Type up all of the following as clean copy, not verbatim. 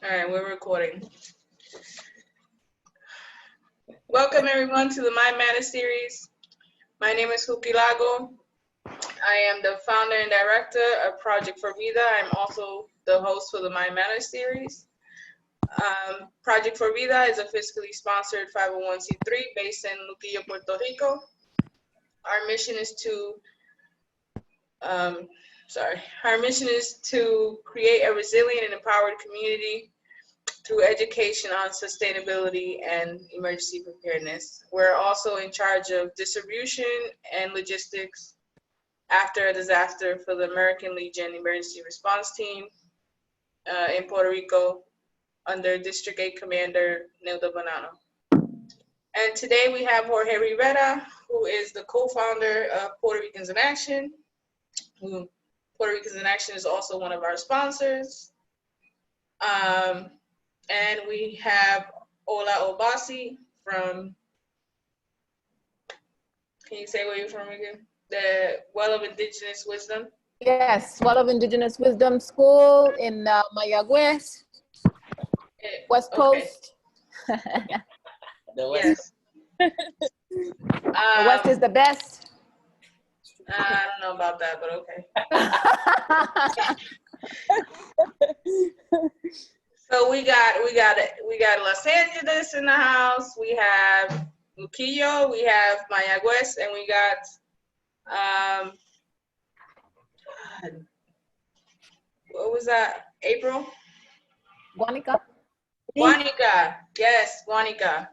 All right, we're recording. Welcome everyone to the My Matter series. My name is Hukilago. I am the founder and director of Project for Vida. I'm also the host for the My Matter series. Project for Vida is a fiscally sponsored 501c3 based in Luquillo, Puerto Rico. Our mission is to create a resilient and empowered community through education on sustainability and emergency preparedness. We're also in charge of distribution and logistics after a disaster for the American Legion Emergency Response Team in Puerto Rico under District 8 Commander Nilda Bonanno. And today we have Jorge Rivera, who is the co-founder of Puerto Ricans in Action. Puerto Ricans in Action is also one of our sponsors. And we have Ola Obasi from, can you say where you're from again? The Well of Indigenous Wisdom. Yes, Well of Indigenous Wisdom School in Mayagüez, West Coast. The West. Yes. The West is the best. I don't know about that, but okay. So we got Los Angeles in the house. We have Luquillo, we have Mayagüez, and we got what was that? April? Guanica. Guanica. Yes, Guanica.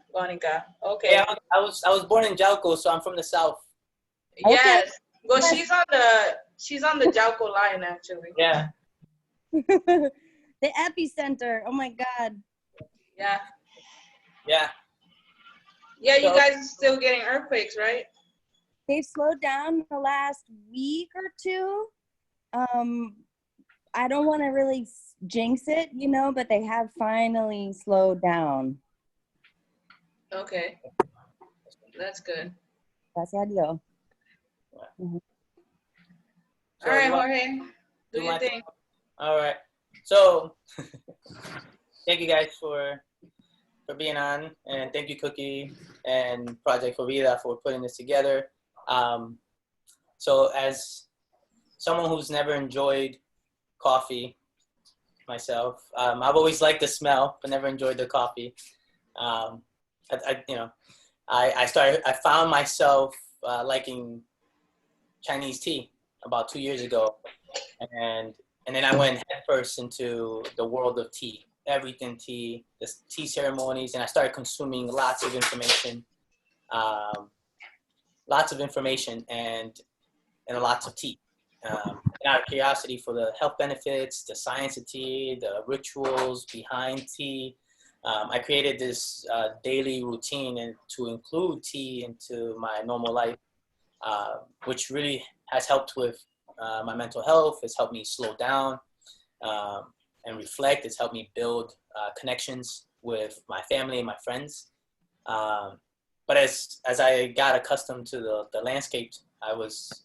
Okay. Yeah, I was born in Jauco, so I'm from the south. Yes. Okay. Well, she's on the Jauco line actually. Yeah. The epicenter. Oh my God. Yeah. Yeah. Yeah, you guys are still getting earthquakes, right? They've slowed down the last week or two. I don't want to really jinx it, but they have finally slowed down. Okay. That's good. Gracias a Dios. Mm-hmm. All right, Jorge. Do your thing. All right. So, thank you guys for being on, and thank you Cookie and Project for Vida for putting this together. So, as someone who's never enjoyed coffee myself, I've always liked the smell, but never enjoyed the coffee. I found myself liking Chinese tea about 2 years ago, and then I went headfirst into the world of tea, everything tea, the tea ceremonies, and I started consuming lots of information and lots of tea. And out of curiosity for the health benefits, the science of tea, the rituals behind tea, I created this daily routine and to include tea into my normal life, which really has helped with my mental health. It's helped me slow down and reflect. It's helped me build connections with my family and my friends. But as I got accustomed to the landscape, I was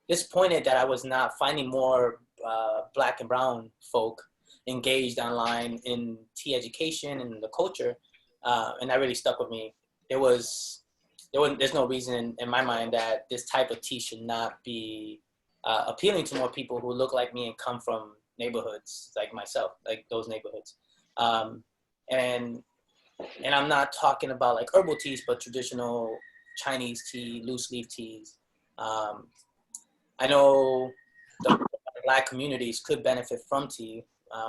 disappointed that I was not finding more Black and brown folk engaged online in tea education and the culture, and that really stuck with me. There's no reason in my mind that this type of tea should not be appealing to more people who look like me and come from neighborhoods like myself, like those neighborhoods. And I'm not talking about like herbal teas, but traditional Chinese tea, loose leaf teas. I know the Black communities could benefit from tea,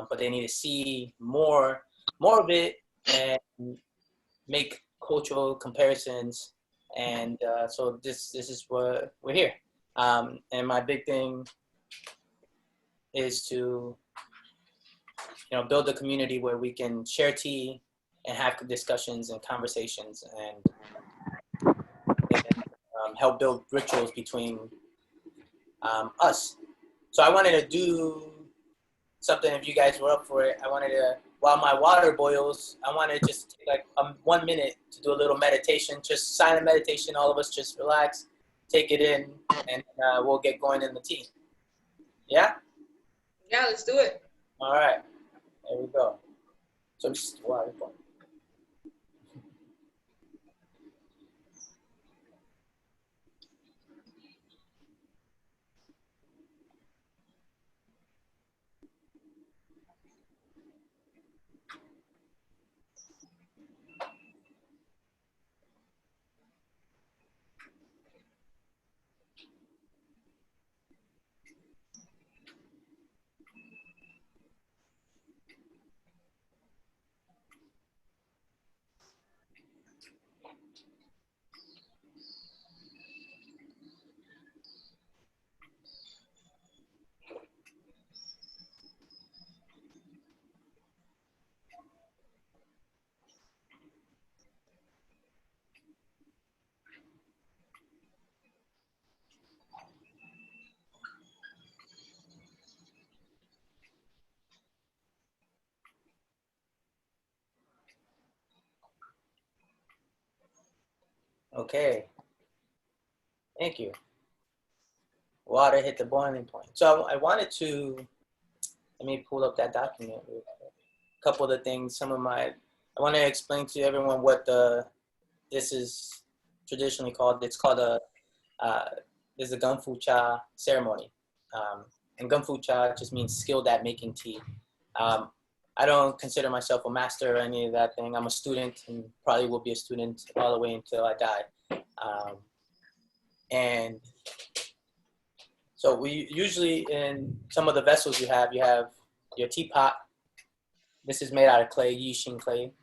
but they need to see more of it and make cultural comparisons. And so this is what we're here. And my big thing is to build a community where we can share tea and have discussions and conversations and help build rituals between us. So I wanted to do something, if you guys were up for it. I wanted to, while my water boils, I wanted to just take like 1 minute to do a little meditation, just silent meditation. All of us just relax, take it in, and we'll get going in the tea. Yeah? Yeah, let's do it. All right. There we go. So just water boiling. Okay, thank you. Water hit the boiling point. So I wanted to, let me pull up that document. A couple of the things, I want to explain to everyone what this is traditionally called. It's called there's a Gunfu Cha ceremony. And Gunfu Cha just means skilled at making tea. I don't consider myself a master or any of that thing. I'm a student and probably will be a student all the way until I die. And so we usually, in some of the vessels you have your teapot. This is made out of clay, Yixing clay.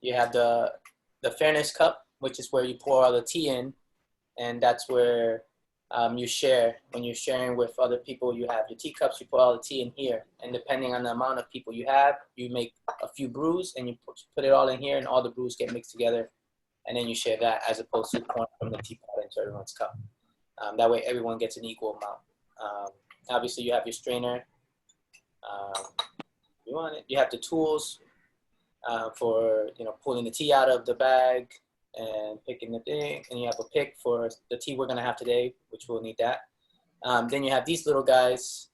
You have the fairness cup, which is where you pour all the tea in, and that's where you share. When you're sharing with other people, you have your teacups, you put all the tea in here, and depending on the amount of people you have, you make a few brews, and you put it all in here, and all the brews get mixed together, and then you share that, as opposed to pouring from the teapot into everyone's cup. That way, everyone gets an equal amount. Obviously, you have your strainer. You have the tools for pulling the tea out of the bag and picking the thing, and you have a pick for the tea we're gonna have today, which we'll need that. Then you have these little guys.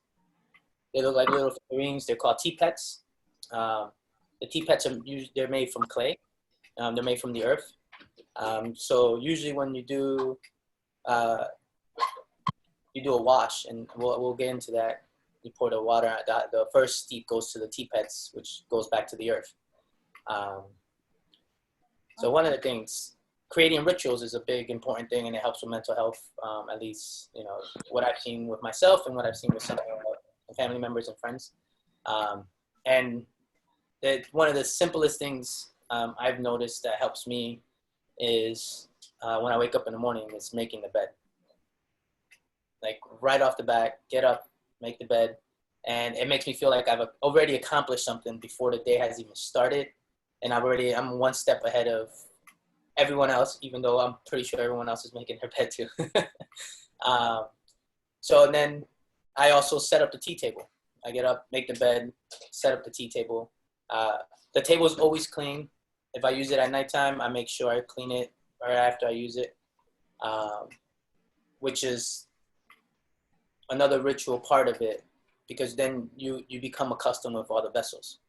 They look like little figurines. They're called teapots. The teapots they're made from clay. They're made from the earth. So usually when you do a wash, and we'll get into that. You pour the water. The first steep goes to the teapots, which goes back to the earth. So one of the things, creating rituals is a big important thing, and it helps with mental health. At least what I've seen with myself and what I've seen with some family members and friends. And one of the simplest things I've noticed that helps me is when I wake up in the morning, is making the bed. Like right off the bat, get up, make the bed, and it makes me feel like I've already accomplished something before the day has even started, and I'm one step ahead of everyone else, even though I'm pretty sure everyone else is making their bed too. So then I also set up the tea table. I get up, make the bed, set up the tea table. The table is always clean. If I use it at nighttime, I make sure I clean it right after I use it, which is another ritual part of it, because then you become accustomed with all the vessels.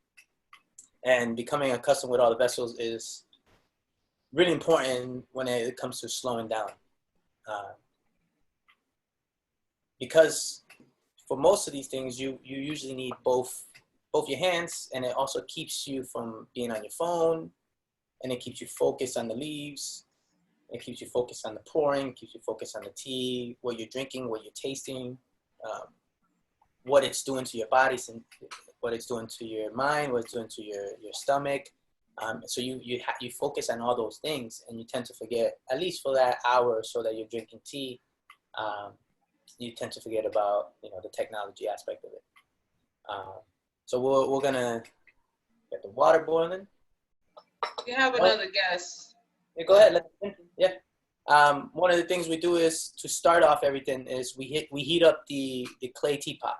And becoming accustomed with all the vessels is really important when it comes to slowing down. Because for most of these things, you usually need both your hands, and it also keeps you from being on your phone, and it keeps you focused on the leaves. It keeps you focused on the pouring, keeps you focused on the tea, what you're drinking, what you're tasting, what it's doing to your body, what it's doing to your mind, what it's doing to your stomach. So you focus on all those things, and you tend to forget, at least for that hour or so that you're drinking tea, you tend to forget about the technology aspect of it. So we're gonna get the water boiling. You have another guess. Yeah, go ahead. Yeah. One of the things we do is, to start off everything, is we heat up the clay teapot.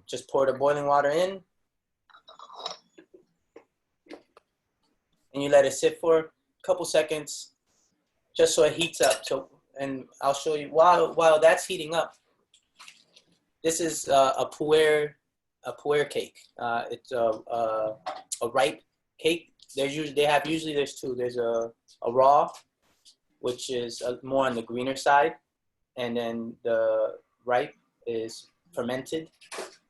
Just pour the boiling water in, and you let it sit for a couple seconds, just so it heats up. So, and I'll show you while that's heating up. This is a pu'er a puer cake. It's a ripe cake. There's two. There's a raw, which is more on the greener side, and then the ripe is fermented,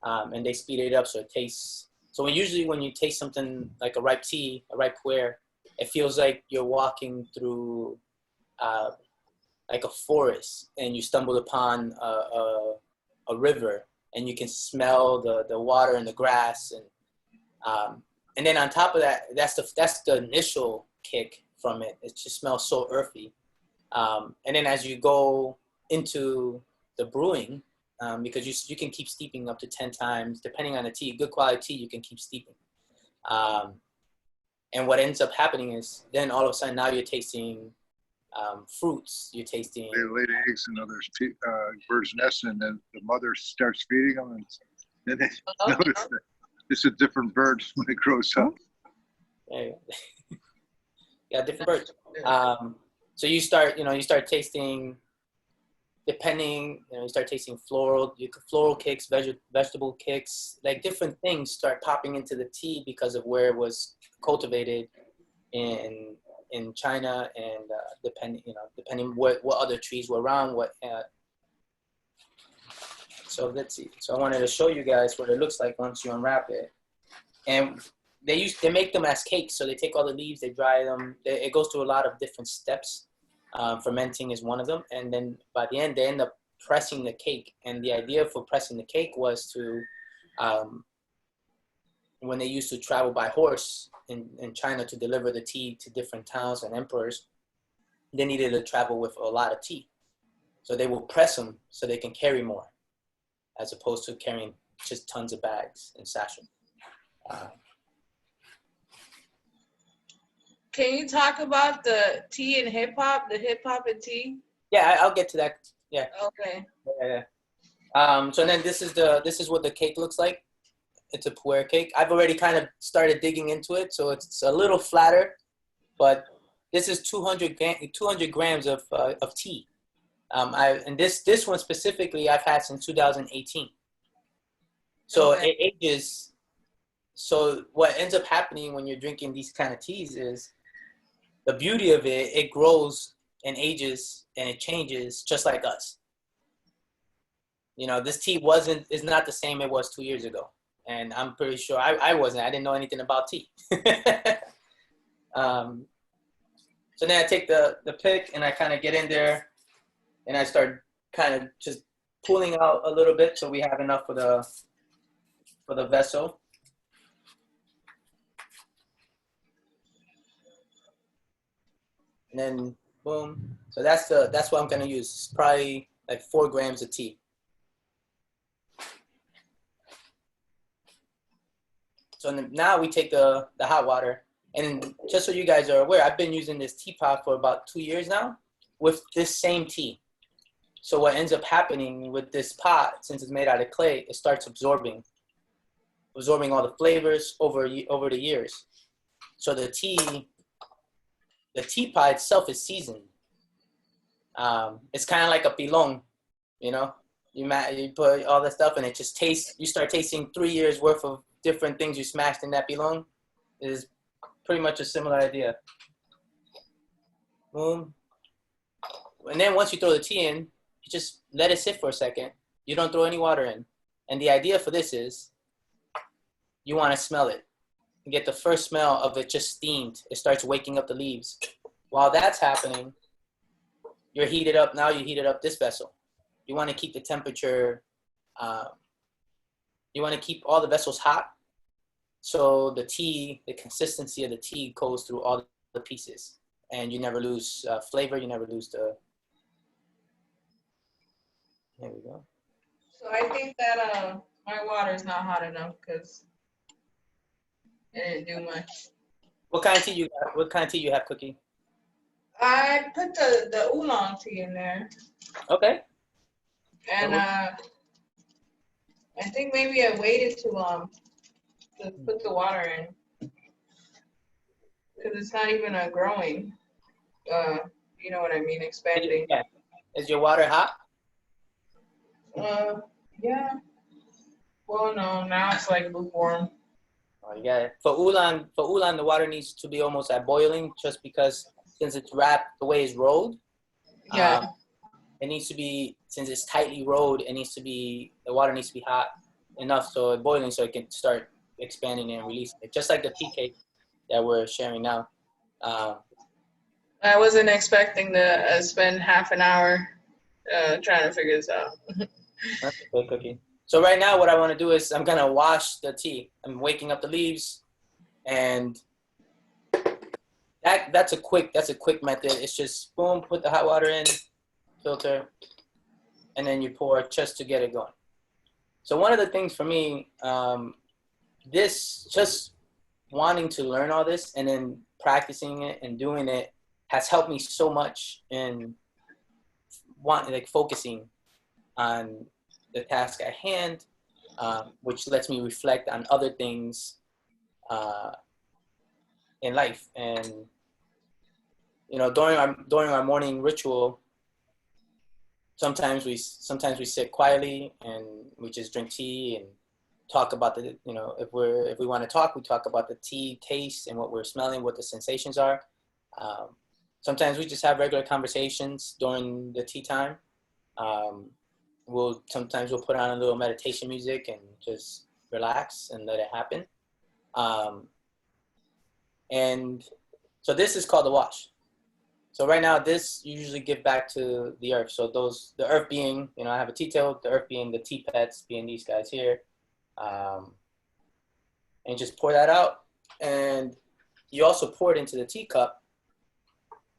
and they speed it up so it tastes. So usually when you taste something like a ripe tea, a ripe puer, it feels like you're walking through like a forest, and you stumble upon a river, and you can smell the water and the grass, and then on top of that, that's the initial kick from it. It just smells so earthy, and then as you go into the brewing, because you can keep steeping up to 10 times depending on the tea. Good quality tea, you can keep steeping, and what ends up happening is then all of a sudden now you're tasting fruits. You're tasting. They lay the eggs in other birds' nests, and then the mother starts feeding them, and then they notice that it's a different bird when it grows up. Yeah, different birds. So you start tasting, you start tasting floral kicks, vegetable kicks, like different things start popping into the tea because of where it was cultivated in China, and depending what other trees were around. So let's see. So I wanted to show you guys what it looks like once you unwrap it. And they make them as cakes. So they take all the leaves, they dry them. It goes through a lot of different steps. Fermenting is one of them. And then by the end, they end up pressing the cake. And the idea for pressing the cake was to, when they used to travel by horse in China to deliver the tea to different towns and emperors, they needed to travel with a lot of tea. So they will press them so they can carry more, as opposed to carrying just tons of bags and sachets. Can you talk about the tea and hip hop, the hip hop and tea? Yeah, I'll get to that. Yeah. Okay. Yeah. So then this is what the cake looks like. It's a puer cake. I've already kind of started digging into it, so it's a little flatter, but this is 200 grams of tea. And this one specifically I've had since 2018. So Okay. It ages. So what ends up happening when you're drinking these kind of teas is the beauty of it. It grows and ages and it changes just like us. This tea is not the same it was 2 years ago. And I'm pretty sure I wasn't. I didn't know anything about tea. So then I take the pick and I kind of get in there and I start kind of just pulling out a little bit so we have enough for the vessel. And then boom. So that's what I'm gonna use. It's probably like 4 grams of tea. So now we take the hot water, and just so you guys are aware, I've been using this teapot for about 2 years now with this same tea. So what ends up happening with this pot, since it's made out of clay, it starts absorbing all the flavors over the years. So the teapot itself is seasoned. It's kind of like a pilon, You put all that stuff and it just tastes. You start tasting 3 years worth of different things you smashed in that pilon. It is pretty much a similar idea. Boom. And then once you throw the tea in, you just let it sit for a second. You don't throw any water in. And the idea for this is you want to smell it. You get the first smell of it just steamed. It starts waking up the leaves. While that's happening, you're heated up. Now you heated up this vessel. You want to keep the temperature, you want to keep all the vessels hot. So the consistency of the tea goes through all the pieces. And you never lose flavor. You never lose there we go. So I think that my water is not hot enough because it didn't do much. What kind of tea you got? What kind of tea you have, Cookie? I put the oolong tea in there. Okay. And I think maybe I waited too long to put the water in because it's not even growing. You know what I mean? Expanding. Yeah. Is your water hot? Yeah. Well, no, now it's like lukewarm. Oh, you got it. For oolong, the water needs to be almost at boiling, just because since it's wrapped the way it's rolled. Yeah. It needs to be, since it's tightly rolled, the water needs to be hot enough so it's boiling so it can start expanding and releasing it, just like the tea cake that we're sharing now. I wasn't expecting to spend half an hour trying to figure this out. That's a good cookie. So right now what I want to do is I'm going to wash the tea. I'm waking up the leaves, and that's a quick method. It's just boom, put the hot water in, filter, and then you pour just to get it going. So one of the things for me, this just wanting to learn all this and then practicing it and doing it has helped me so much in focusing on the task at hand, which lets me reflect on other things in life. And during our morning ritual, sometimes we sit quietly and we just drink tea and talk about if we want to talk, we talk about the tea taste and what we're smelling, what the sensations are. Sometimes we just have regular conversations during the tea time. Sometimes we'll put on a little meditation music and just relax and let it happen. And so this is called the wash. So right now, this you usually give back to the earth. So the earth being, I have a tea towel, the earth being the tea pets, being these guys here. And just pour that out. And you also pour it into the teacup.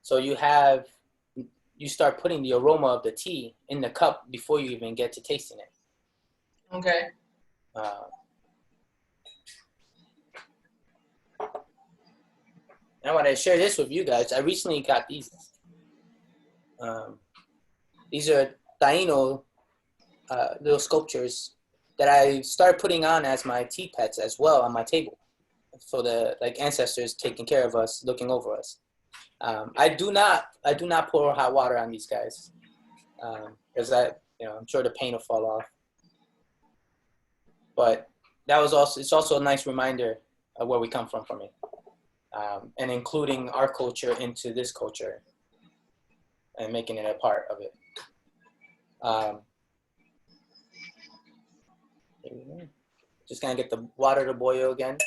So you start putting the aroma of the tea in the cup before you even get to tasting it. Okay. I want to share this with you guys. I recently got these. These are Taino little sculptures that I started putting on as my tea pets as well on my table, for the ancestors taking care of us, looking over us. I do not pour hot water on these guys, because I'm sure the paint will fall off. But it's also a nice reminder of where we come from for me. And including our culture into this culture and making it a part of it. Just gonna get the water to boil again.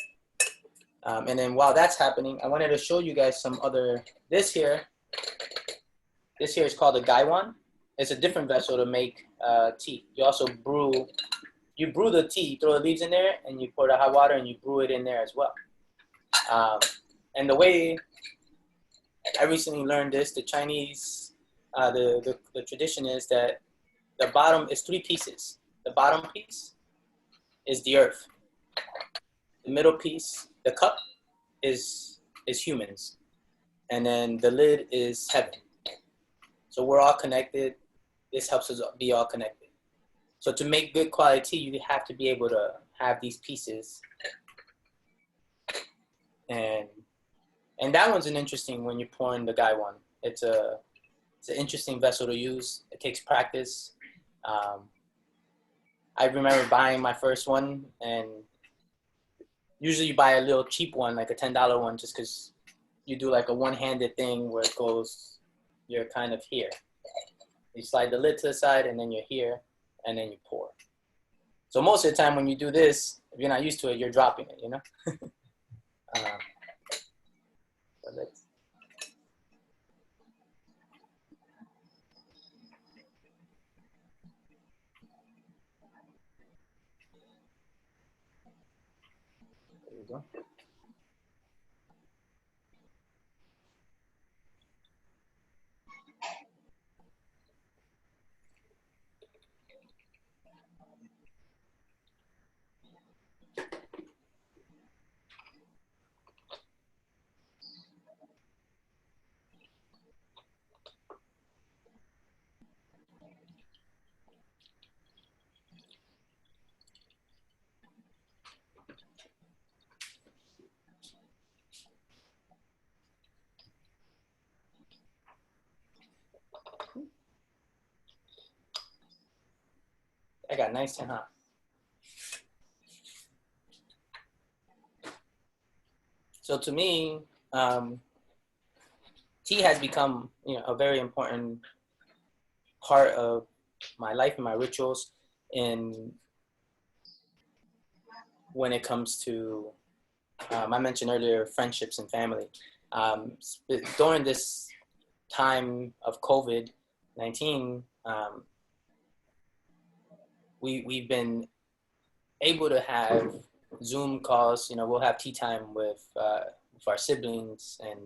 And then while that's happening, I wanted to show you guys some other, this here is called a gaiwan. It's a different vessel to make tea. You also brew the tea, you throw the leaves in there, and you pour the hot water and you brew it in there as well. And the way I recently learned this, the Chinese, the tradition is that the bottom is 3 pieces. The bottom piece is the earth. The middle piece, the cup, is humans. And then the lid is heaven. So we're all connected. This helps us be all connected. So to make good quality tea, you have to be able to have these pieces. And that one's an interesting when you're pouring the gaiwan. It's an interesting vessel to use. It takes practice. I remember buying my first one, and usually you buy a little cheap one, like a $10 one, just because you do like a one-handed thing where it goes, you're kind of here. You slide the lid to the side, and then you're here, and then you pour. So most of the time when you do this, if you're not used to it, you're dropping it, But let's, there you go. I got nice and hot. So to me, tea has become, a very important part of my life and my rituals. And when it comes to, I mentioned earlier, friendships and family. During this time of COVID-19, we've been able to have Zoom calls. We'll have tea time with our siblings and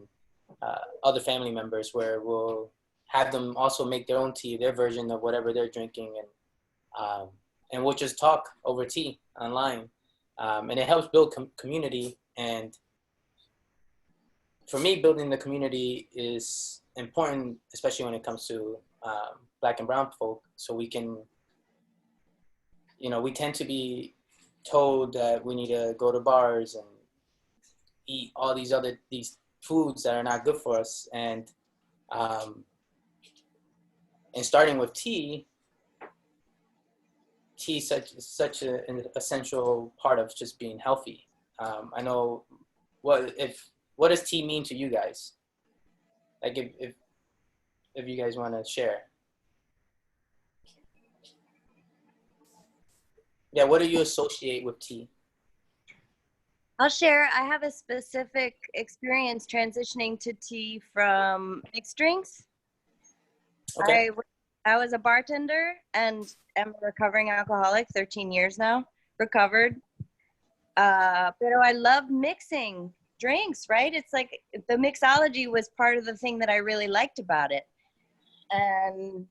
other family members, where we'll have them also make their own tea, their version of whatever they're drinking, and we'll just talk over tea online, and it helps build community. And for me, building the community is important, especially when it comes to Black and brown folk, so we can, we tend to be told that we need to go to bars and eat all these foods that are not good for us. And starting with tea is such an essential part of just being healthy. I know, what does tea mean to you guys? Like, if you guys want to share. Yeah, what do you associate with tea? I'll share. I have a specific experience transitioning to tea from mixed drinks. Okay. I was a bartender and am a recovering alcoholic, 13 years now, recovered. But I love mixing drinks, right? It's like the mixology was part of the thing that I really liked about it. And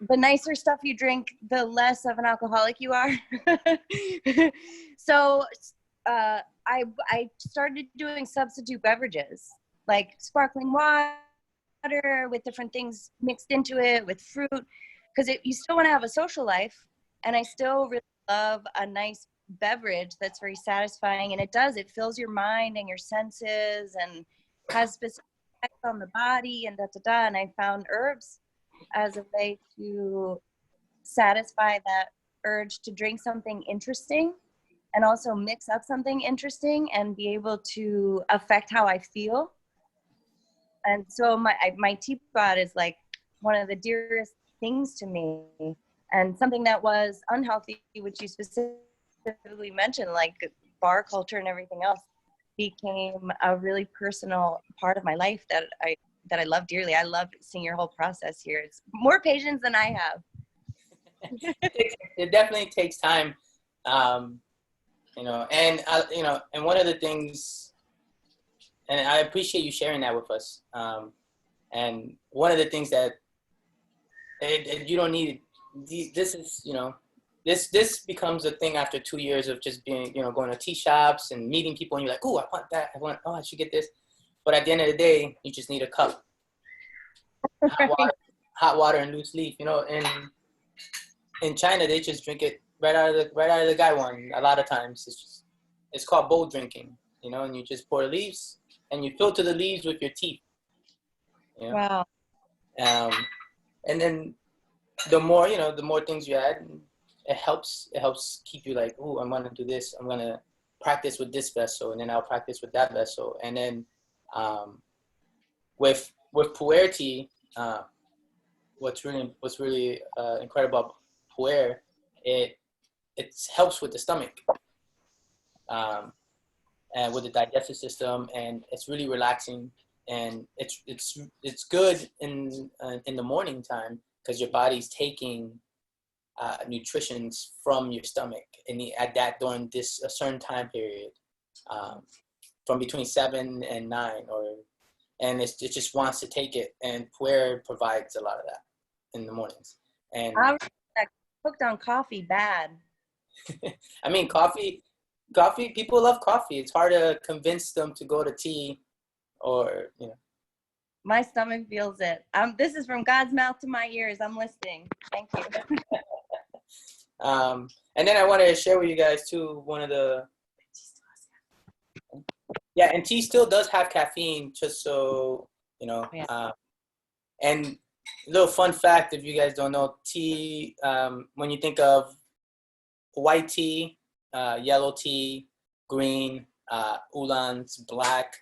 the nicer stuff you drink, the less of an alcoholic you are. So I started doing substitute beverages, like sparkling water with different things mixed into it, with fruit, because you still want to have a social life. And I still really love a nice beverage that's very satisfying. And it fills your mind and your senses and has specific effects on the body and da-da-da. And I found herbs as a way to satisfy that urge to drink something interesting and also mix up something interesting and be able to affect how I feel. And so my teapot is like one of the dearest things to me, and something that was unhealthy, which you specifically mentioned, like bar culture and everything else, became a really personal part of my life that I love dearly. I love seeing your whole process here. It's more patience than I have. It definitely takes time, and and one of the things, and I appreciate you sharing that with us. And one of the things that you don't need, this is, this becomes a thing after 2 years of just being, going to tea shops and meeting people, and you're like, oh, I want that. I should get this. But at the end of the day, you just need a cup, hot water and loose leaf, and in China, they just drink it right out of the gaiwan. A lot of times, it's called bowl drinking, and you just pour leaves and you filter the leaves with your teeth. Wow. And then the more things you add, it helps keep you like, oh, I'm gonna do this. I'm gonna practice with this vessel, and then I'll practice with that vessel, and then with pu'er tea, what's really incredible about pu'er, it helps with the stomach, and with the digestive system, and it's really relaxing, and it's good in the morning time, because your body's taking nutritions from your stomach, and during a certain time period, from between 7 and 9, and it just wants to take it, and pu'er provides a lot of that in the mornings. And I was hooked on coffee bad. I mean, coffee, people love coffee. It's hard to convince them to go to tea, or, My stomach feels it. This is from God's mouth to my ears. I'm listening. Thank you. And then I wanted to share with you guys too, and tea still does have caffeine, just so, Yeah. And a little fun fact, if you guys don't know, tea, when you think of white tea, yellow tea, green, oolongs, black,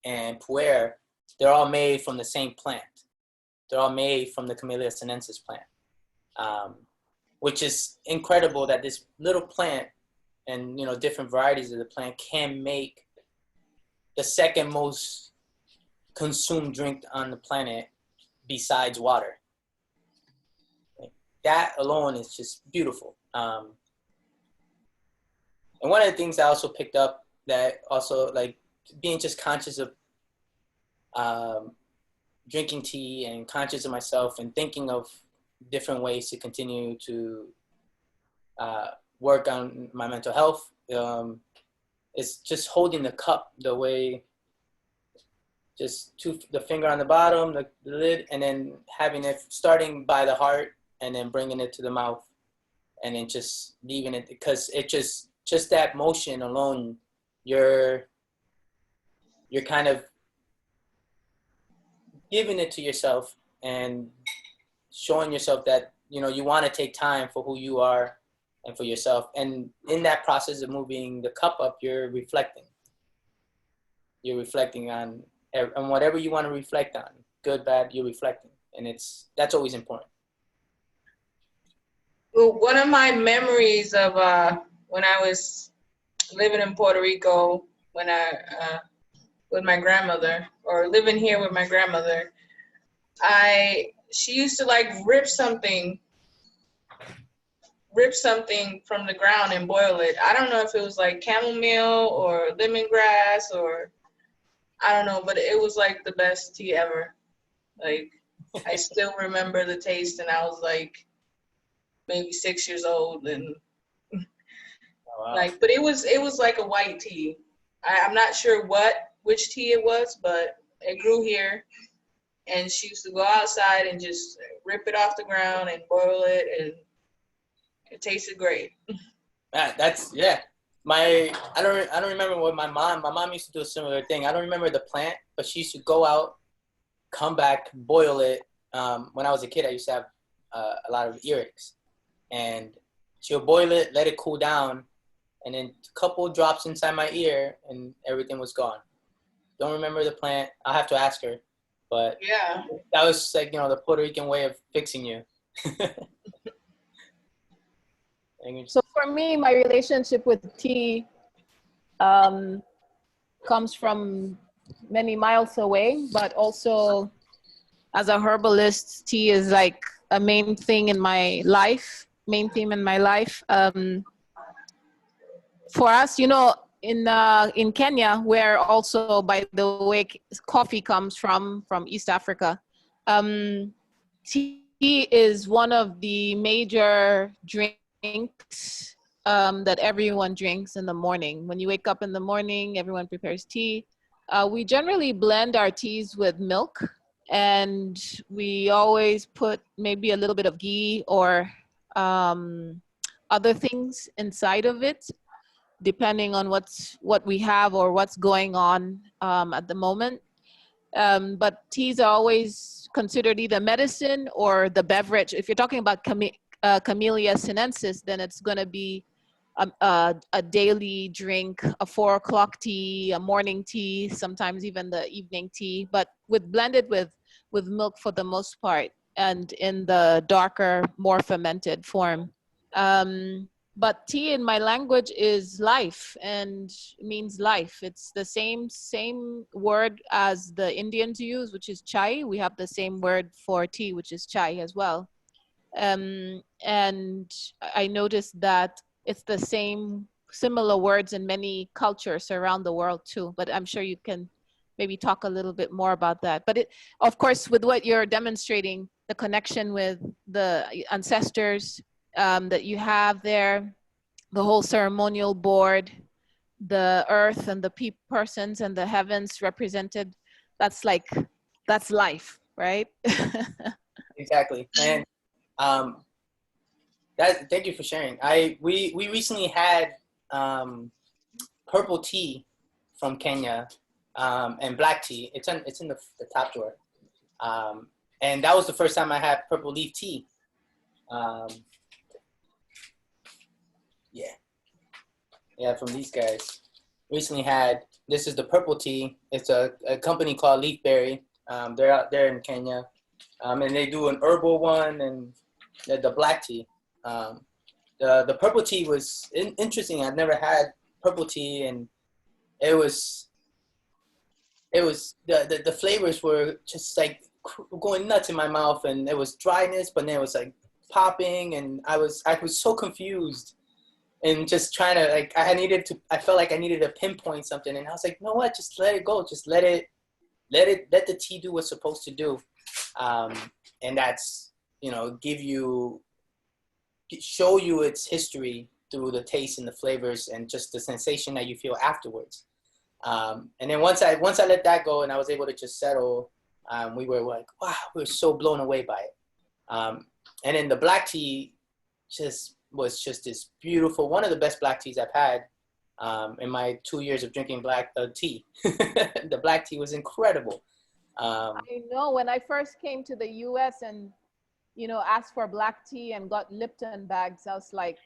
and pu'er, they're all made from the same plant. They're all made from the Camellia sinensis plant, which is incredible that this little plant and, you know, different varieties of the plant can make the second most consumed drink on the planet besides water. Like, that alone is just beautiful. And one of the things I also picked up that also, like, being just conscious of drinking tea and conscious of myself and thinking of different ways to continue to work on my mental health. It's just holding the cup the way, just the finger on the bottom, the lid, and then having it starting by the heart and then bringing it to the mouth and then just leaving it, because it just that motion alone, you're kind of giving it to yourself and showing yourself that, you know, you want to take time for who you are and for yourself. And in that process of moving the cup up, you're reflecting. You're reflecting on whatever you want to reflect on, good, bad, you're reflecting. And that's always important. Well, one of my memories of when I was living in Puerto Rico, when I with my grandmother, or living here with my grandmother, she used to like rip something from the ground and boil it. I don't know if it was like chamomile or lemongrass or I don't know, but it was like the best tea ever. Like, I still remember the taste, and I was like maybe 6 years old, and Oh, wow. like, but it was like a white tea. I'm not sure which tea it was, but it grew here, and she used to go outside and just rip it off the ground and boil it, and it tasted great. That's, yeah. I don't remember what my mom used to do a similar thing. I don't remember the plant, but she used to go out, come back, boil it. When I was a kid, I used to have a lot of earaches, and she'll boil it, let it cool down, and then a couple drops inside my ear, and everything was gone. Don't remember the plant. I'll have to ask her, but Yeah. that was like, you know, the Puerto Rican way of fixing you. So for me, my relationship with tea comes from many miles away, but also as a herbalist, tea is like a main theme in my life. For us, you know, in Kenya, where also, by the way, coffee comes from East Africa, tea is one of the major drinks that everyone drinks in the morning. When you wake up in the morning, everyone prepares tea. We generally blend our teas with milk, and we always put maybe a little bit of ghee or other things inside of it, depending on what we have or what's going on at the moment. But teas are always considered either medicine or the beverage. If you're talking about Camellia sinensis, then it's going to be a daily drink, a 4 o'clock tea, a morning tea, sometimes even the evening tea, but blended with milk for the most part, and in the darker, more fermented form. But tea in my language is life and means life. It's the same word as the Indians use, which is chai. We have the same word for tea, which is chai as well. And I noticed that it's the similar words in many cultures around the world too, but I'm sure you can maybe talk a little bit more about that. But it, of course, with what you're demonstrating, the connection with the ancestors that you have there, the whole ceremonial board, the earth and the persons and the heavens represented, that's life, right? Exactly. And thank you for sharing. We recently had purple tea from Kenya and black tea. It's in the top drawer. And that was the first time I had purple leaf tea. Yeah, from these guys. recently had, this is the purple tea. It's a company called Leafberry. They're out there in Kenya. And they do an herbal one and the black tea. The purple tea was interesting. I've never had purple tea, and it was the flavors were just like going nuts in my mouth, and it was dryness, but then it was like popping, and I was so confused and just trying to, like, I felt like I needed to pinpoint something, and I was like, you know what, just let it go, just let the tea do what's supposed to do, and that's, you know, show you its history through the taste and the flavors and just the sensation that you feel afterwards. And then once I let that go and I was able to just settle, we were like, wow, we were so blown away by it. And then the black tea was just this beautiful, one of the best black teas I've had in my 2 years of drinking black tea. The black tea was incredible. I know when I first came to the US and, you know, asked for black tea and got Lipton bags, I was like,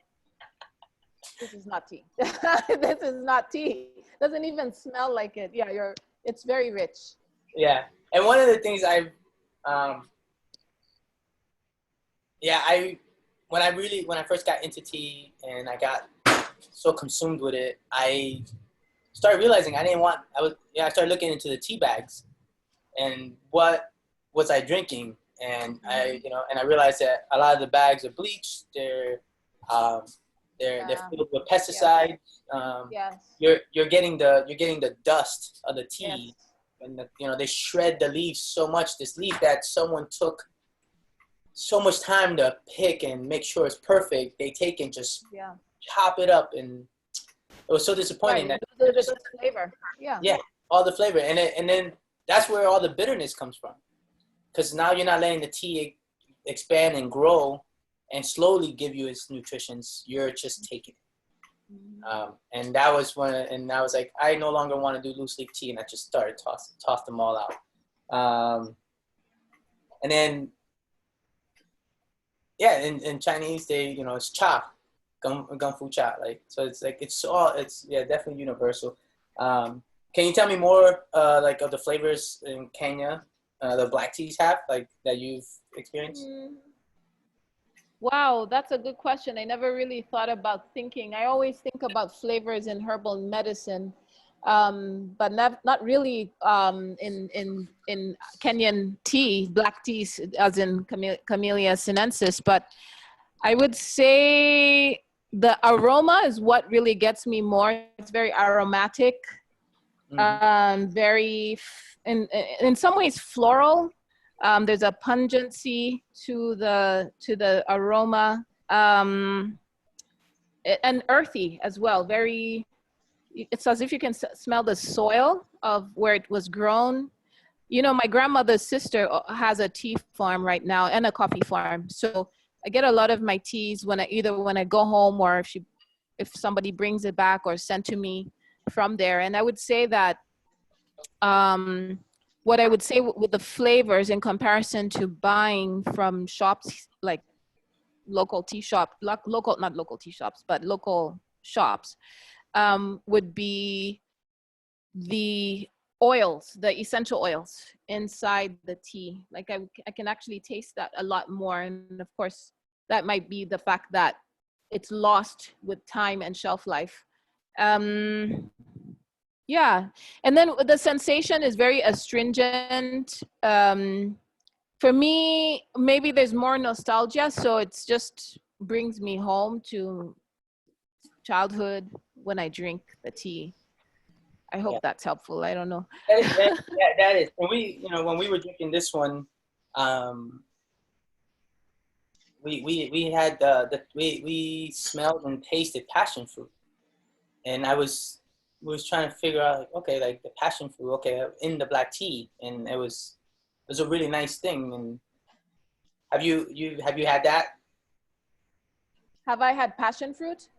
this is not tea. This is not tea. Doesn't even smell like it. Yeah, it's very rich. Yeah. And one of the things when I first got into tea and I got so consumed with it, I started realizing I started looking into the tea bags and what was I drinking. And I realized that a lot of the bags are bleached. They're filled with pesticides. Yes. You're getting the dust of the tea, yes. And they shred the leaves so much. This leaf that someone took so much time to pick and make sure it's perfect, they take and just chop it up, and it was so disappointing. Right, the flavor. Yeah, all the flavor, and then that's where all the bitterness comes from. Because now you're not letting the tea expand and grow and slowly give you its nutritions. You're just taking it. And that was and I was like, I no longer want to do loose leaf tea. And I just started toss them all out. And then, in Chinese, it's cha, gum fu cha. Like, so it's like, it's definitely universal. Can you tell me more, like, of the flavors in Kenya? The black teas have, like, that you've experienced? Wow, that's a good question. I never really thought about thinking. I always think about flavors in herbal medicine, but not really in Kenyan tea, black teas, as in Camellia sinensis. But I would say the aroma is what really gets me more. It's very aromatic. Very, in some ways, floral. There's a pungency to the aroma, and earthy as well. Very, it's as if you can smell the soil of where it was grown. You know, my grandmother's sister has a tea farm right now and a coffee farm. So I get a lot of my teas when I go home, or if somebody brings it back or sent to me from there. And I would say that what I would say with the flavors in comparison to buying from shops, like local tea shop, not local tea shops, but local shops, would be the oils, the essential oils inside the tea. Like I can actually taste that a lot more. And of course, that might be the fact that it's lost with time and shelf life. Yeah, and then the sensation is very astringent. For me, maybe there's more nostalgia, so it's just brings me home to childhood when I drink the tea. I hope that's helpful. I don't know. That is. When we were drinking this one, we smelled and tasted passion fruit, and we was trying to figure out, like, okay, like the passion fruit, okay, in the black tea, and it was a really nice thing. And have you had that? Have I had passion fruit?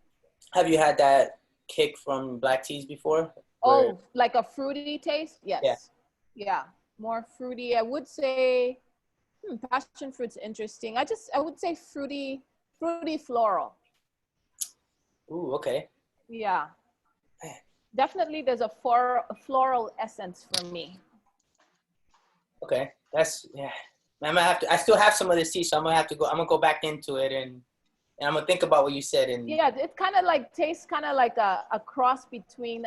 Have you had that kick from black teas before? Oh, like a fruity taste? Yes. Yeah, more fruity. I would say passion fruit's interesting. I would say fruity floral. Ooh, okay. Yeah. Definitely there's a floral essence for me. Okay, that's yeah. I'm gonna have to. I still have some of this tea, so I'm gonna have to go. I'm gonna go back into it, and I'm gonna think about what you said. And Yeah, it kind of like tastes kind of like a cross between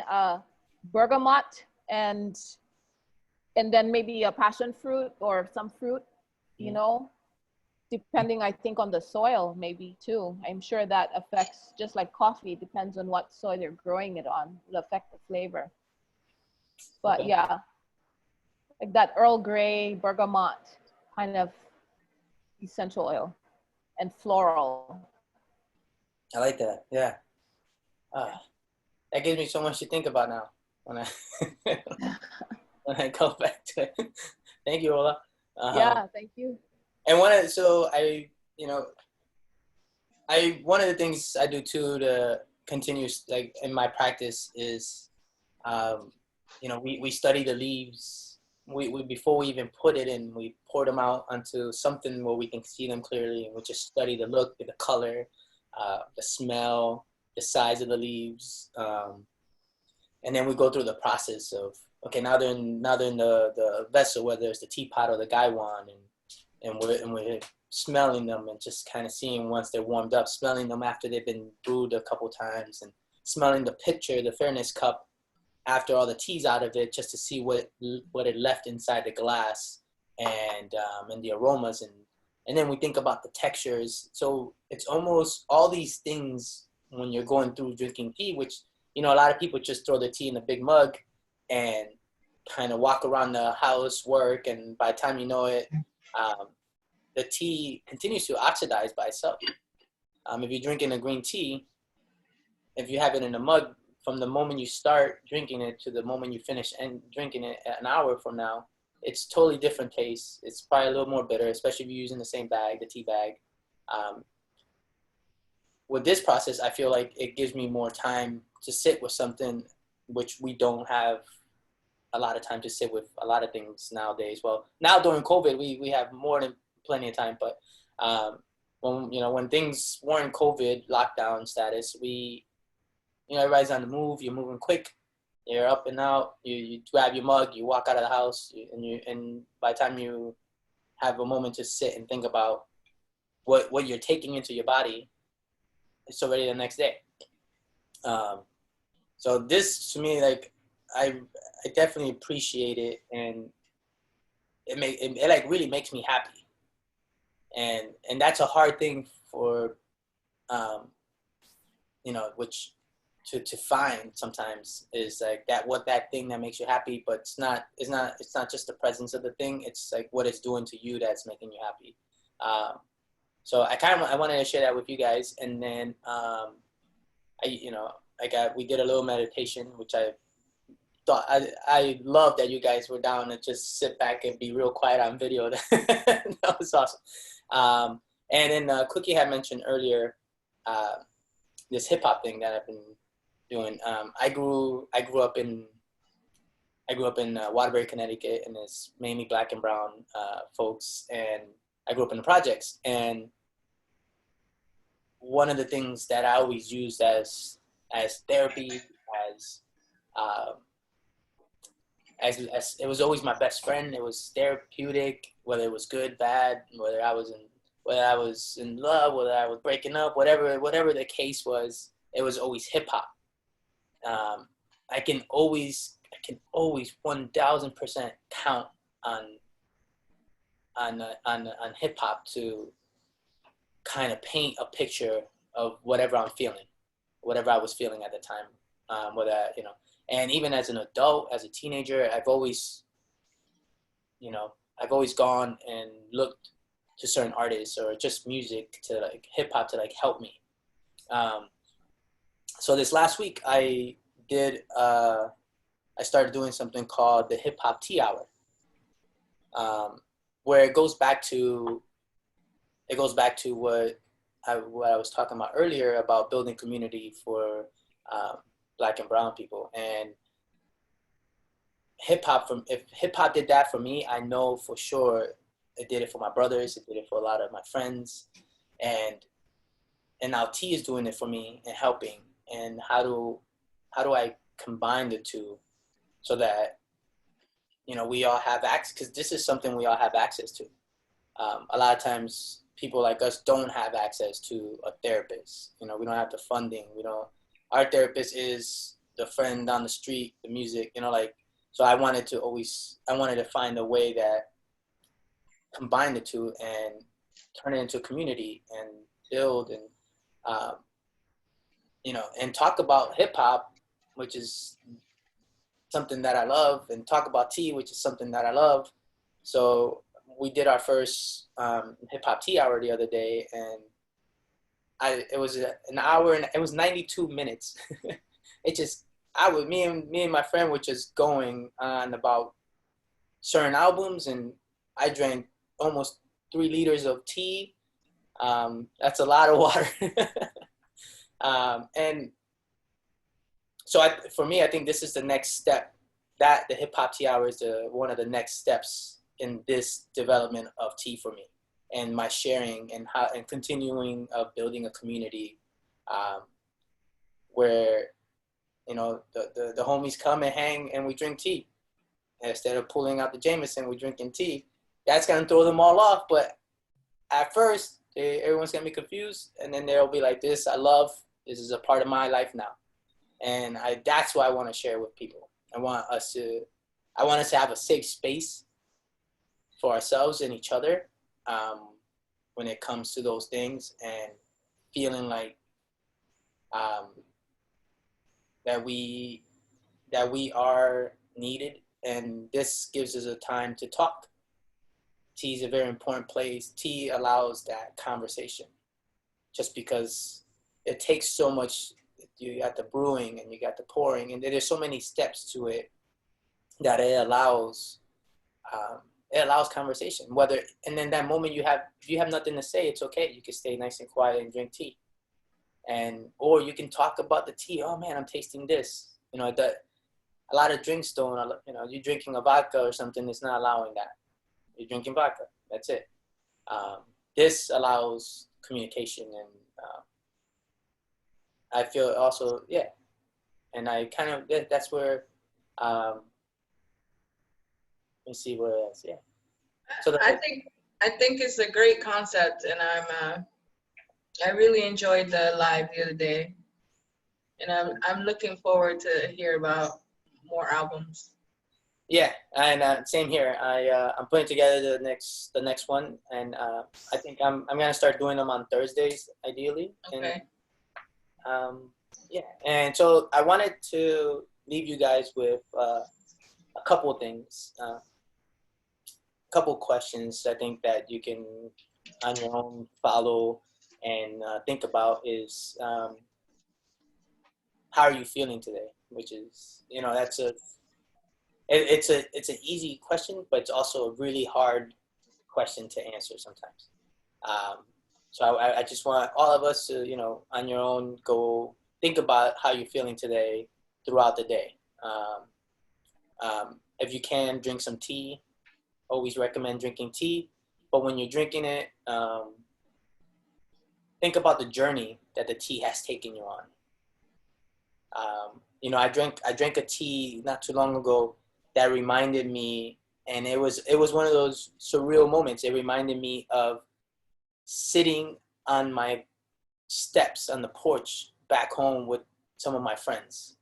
bergamot and then maybe a passion fruit or some fruit, you know, depending, I think, on the soil maybe too. I'm sure that affects, just like coffee, depends on what soil you're growing it on, will affect the flavor. But okay. yeah, like that Earl Grey bergamot kind of essential oil and floral. I like that. Yeah. That gives me so much to think about now when I when I go back to it. Thank you, Ola. Yeah, thank you. And one of the things I do too to continue like in my practice is, we study the leaves. We before we even put it in, we pour them out onto something where we can see them clearly, and we just study the look, the color, the smell, the size of the leaves, and then we go through the process of, okay, now they're in the vessel, whether it's the teapot or the gaiwan, and we're smelling them and just kind of seeing once they're warmed up, smelling them after they've been brewed a couple times, and smelling the pitcher, the fairness cup, after all the tea's out of it, just to see what it left inside the glass, and the aromas, and then we think about the textures. So it's almost all these things when you're going through drinking tea, which, a lot of people just throw their tea in a big mug and kind of walk around the house, work, and by the time you know it, the tea continues to oxidize by itself. If you're drinking a green tea, if you have it in a mug, from the moment you start drinking it to the moment you finish and drinking it an hour from now, it's totally different taste. It's probably a little more bitter, especially if you're using the same bag, the tea bag. With this process, I feel like it gives me more time to sit with something, which we don't have a lot of time to sit with a lot of things nowadays. Well, now during COVID, we have more than plenty of time, but when things weren't COVID lockdown status, everybody's on the move, you're moving quick, you're up and out, you grab your mug, you walk out of the house, and by the time you have a moment to sit and think about what you're taking into your body, it's already the next day. So this, to me, like, I definitely appreciate it, and it like really makes me happy, and that's a hard thing for which to find sometimes, is like that thing that makes you happy, but it's not just the presence of the thing, it's like what it's doing to you that's making you happy. So I wanted to share that with you guys, and then we did a little meditation, which I thought I love that you guys were down to just sit back and be real quiet on video. That was awesome. And then Cookie had mentioned earlier this hip hop thing that I've been doing. I grew up in Waterbury, Connecticut, and it's mainly Black and brown folks, and I grew up in the projects. And one of the things that I always used as therapy, as it was always my best friend. It was therapeutic, whether it was good, bad, whether I was in love, whether I was breaking up, whatever the case was, it was always hip hop. I can always 1000% count on hip hop to kind of paint a picture of whatever I'm feeling, whatever I was feeling at the time. And even as an adult, as a teenager, I've always gone and looked to certain artists or just music, to like hip hop, to like help me. So this last week I started doing something called the Hip Hop Tea Hour, where it goes back to what I was talking about earlier, about building community for Black and brown people. And if hip hop did that for me, I know for sure it did it for my brothers, it did it for a lot of my friends, and now tea is doing it for me and helping. And how do I combine the two so that, you know, we all have access, because this is something we all have access to. A lot of times people like us don't have access to a therapist. You know, we don't have the funding. Our therapist is the friend down the street, the music, you know, like, so I wanted to find a way that combine the two and turn it into a community and build and, you know, and talk about hip hop, which is something that I love, and talk about tea, which is something that I love. So we did our first hip hop tea hour the other day, and it was an hour and it was 92 minutes. Me and my friend were just going on about certain albums, and I drank almost 3 liters of tea. That's a lot of water. And so for me, I think this is the next step, that the hip hop tea hour is one of the next steps in this development of tea for me, and my sharing and continuing of building a community, where, you know, the homies come and hang and we drink tea. And instead of pulling out the Jameson, we're drinking tea. That's gonna throw them all off, but at first everyone's gonna be confused, and then they'll be like, this is a part of my life now. And that's what I want to share with people. I want us to have a safe space for ourselves and each other, when it comes to those things, and feeling like that we are needed, and this gives us a time to talk. Tea is a very important place. Tea allows that conversation, just because it takes so much. You got the brewing and you got the pouring, and there's so many steps to it that it allows conversation. And then that moment if you have nothing to say, it's okay. You can stay nice and quiet and drink tea, or you can talk about the tea. Oh man, I'm tasting this. You know, a lot of drinks don't. You know, you're drinking a vodka or something. It's not allowing that. You're drinking vodka. That's it. This allows communication, and I feel also, yeah. And I kind of, that's where, let me see what else, yeah. So I think it's a great concept, and I really enjoyed the live the other day, and I'm looking forward to hear about more albums. Yeah, and same here. I'm putting together the next one, and I think I'm gonna start doing them on Thursdays, ideally. Okay. And yeah, and so I wanted to leave you guys with a couple of things, a couple questions I think that you can on your own follow and think about is, how are you feeling today? Which is, you know, it's an easy question, but it's also a really hard question to answer sometimes. So I just want all of us to, you know, on your own, go think about how you're feeling today throughout the day. If you can, drink some tea. Always recommend drinking tea. But when you're drinking it, think about the journey that the tea has taken you on. You know, I drank a tea not too long ago that reminded me, and it was one of those surreal moments. It reminded me of sitting on my steps on the porch back home with some of my friends.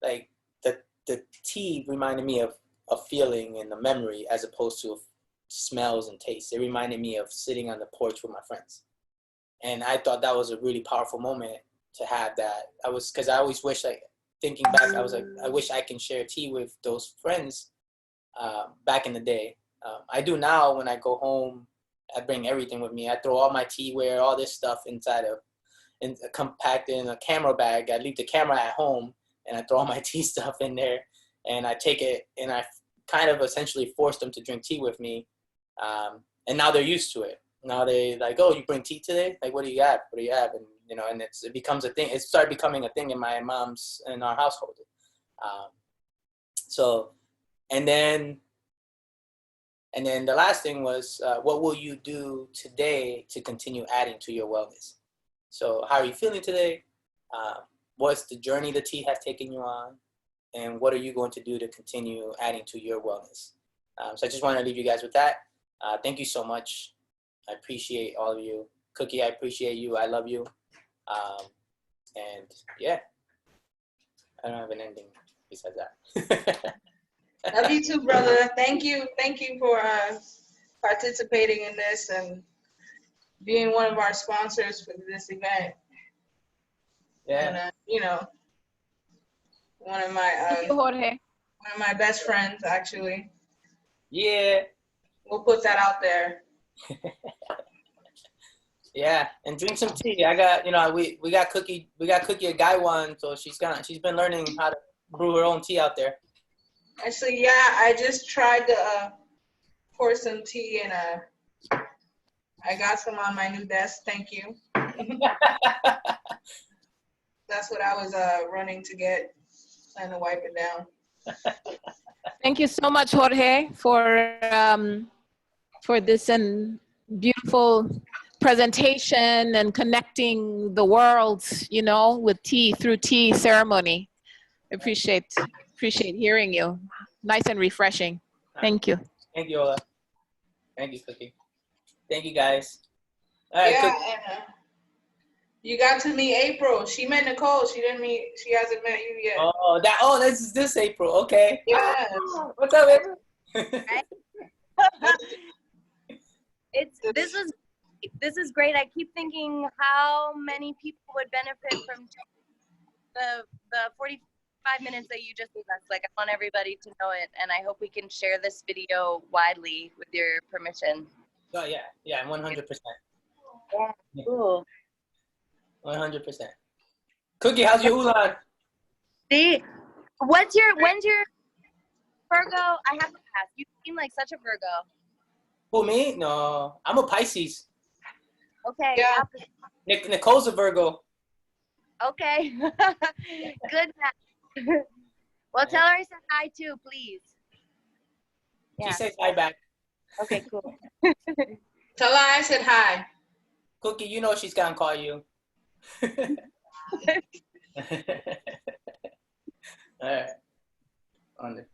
Like the tea reminded me of a feeling and a memory, as opposed to smells and tastes. It reminded me of sitting on the porch with my friends. And I thought that was a really powerful moment to have that. Because I always wish, like, thinking back, I was like, I wish I can share tea with those friends back in the day. I do now. When I go home, I bring everything with me. I throw all my teaware, all this stuff compacted in a camera bag. I leave the camera at home, and I throw all my tea stuff in there, and I take it, and I kind of essentially force them to drink tea with me. And now they're used to it. Now they like, oh, you bring tea today? Like, what do you have? What do you have? And, you know, and it becomes a thing. It started becoming a thing in my mom's, in our household. So, and then the last thing was, what will you do today to continue adding to your wellness? So how are you feeling today? what's the journey the tea has taken you on, and what are you going to do to continue adding to your wellness? So I just want to leave you guys with that. Thank you so much. I appreciate all of you. Cookie, I appreciate you. I love you. And yeah, I don't have an ending besides that. Love you too, brother. Thank you for participating in this and being one of our sponsors for this event. Yeah. And, one of Thank you, Jorge. my best friends, actually. Yeah. We'll put that out there. Yeah, and drink some tea. I got, we got Cookie a guy one, so she's been learning how to brew her own tea out there. Actually, yeah, I just tried to pour some tea and I got some on my new desk. Thank you. That's what I was running to get, trying to wipe it down. Thank you so much, Jorge, for this and beautiful presentation and connecting the world, with tea through tea ceremony. Appreciate hearing you. Nice and refreshing. Thank you. Thank you, Ola. Thank you, Cookie. Thank you, guys. All right, Yeah, and you got to meet April. She met Nicole. She hasn't met you yet. This April. Okay. Yes. What's up, April? This is great. I keep thinking how many people would benefit from the 45 minutes that you just gave us. Like, I want everybody to know it, and I hope we can share this video widely with your permission. Oh yeah, 100%. Yeah, cool. 100%. Cookie, how's your Ulan? See, when's your Virgo? I have to ask. You seem like such a Virgo. Who, me? No, I'm a Pisces. Okay. Yeah. Nicole's a Virgo. Okay. Good match. Well, tell her I said hi too, please. She says hi back. Okay, cool. Tell her I said hi. Cookie, she's gonna call you. All right. All right.